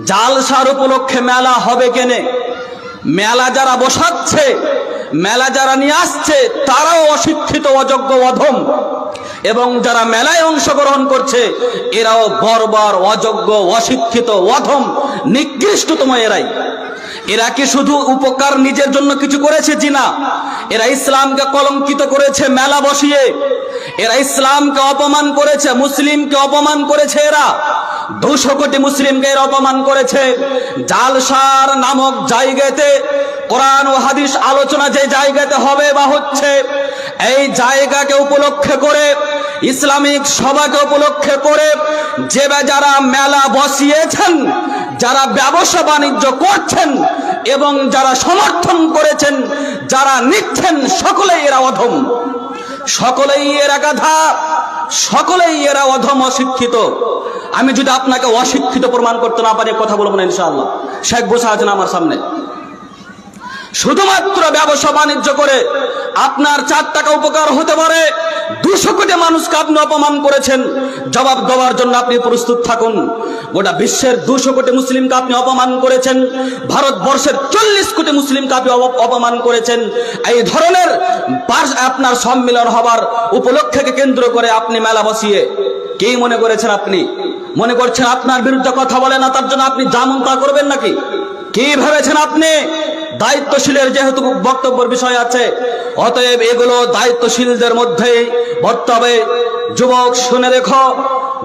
জালসার উপলক্ষে মেলা হবে কেনে? মেলা যারা বসাচ্ছে, মেলা যারা নিয়ে আসছে তারাও অশিক্ষিত, অযোগ্য, অধম, এবং যারা মেলায় অংশগ্রহণ করছে এরাও বর্বর, অযোগ্য, অশিক্ষিত, অধম, নিকৃষ্টতম এরাই। এরা কি শুধু উপকার নিজের জন্য কিছু করেছে? জি না, এরা ইসলামকে কলঙ্কিত করেছে মেলা বসিয়ে, এরা ইসলামকে অপমান করেছে, মুসলিমকে অপমান করেছে, এরা 200 কোটি মুসলিমকে এরা অপমান করেছে। জালসার নামক জায়গাতে কোরআন ও হাদিস আলোচনা যে জায়গাতে হবে বা হচ্ছে, এই জায়গাকে উপলক্ষে করে, ইসলামিক সভাকে উপলক্ষে করে যে যারা মেলা বসিয়েছেন, যারা ব্যবসা বাণিজ্য করছেন এবং যারা সমর্থন করেছেন, যারা নিচ্ছেন, সকলেই এরা অধম, সকলেই এরা গাধা, সকলেই এরা অধম, অশিক্ষিত। আমি যদি আপনাকে অশিক্ষিত প্রমাণ করতে না পারি কথা বলবো না ইনশাআল্লাহ। শেখ বসে আছেন আমার সামনে, শুধুমাত্র ব্যবসা বাণিজ্য করে আপনার 4 টাকা উপকার হতে পারে, 200 কোটি মানুষকে আপনি অপমান করেছেন, জবাব দেওয়ার জন্য আপনি প্রস্তুত থাকুন। গোটা বিশ্বের 200 কোটি মুসলিমকে আপনি অপমান করেছেন, ভারতবর্ষের 40 কোটি মুসলিমকে আপনি অপমান করেছেন। এই ধরনের আপনার সম্মেলন হবার উপলক্ষকে কেন্দ্র করে আপনি মেলা বসিয়ে কি মনে করেছেন? আপনি মনে করছেন আপনার বিরুদ্ধে কথা বলে না, তার জন্য আপনি যেমন তা করবেন নাকি? কি ভেবেছেন আপনি? দায়িত্বশীলের যেহেতু বক্তব্যের বিষয় আছে, অতএব এগুলো দায়িত্বশীলদের মধ্যেই বর্তে হবে। যুবক শুনে রেখো,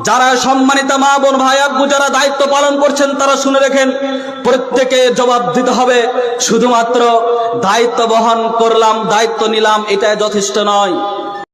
যারা সম্মানিত মা বোন ভাই আব্বু যারা দায়িত্ব পালন করছেন তারা শুনে রেখেন, প্রত্যেকে জবাব দিতে হবে। শুধুমাত্র দায়িত্ব বহন করলাম, দায়িত্ব নিলাম, এটা যথেষ্ট নয়।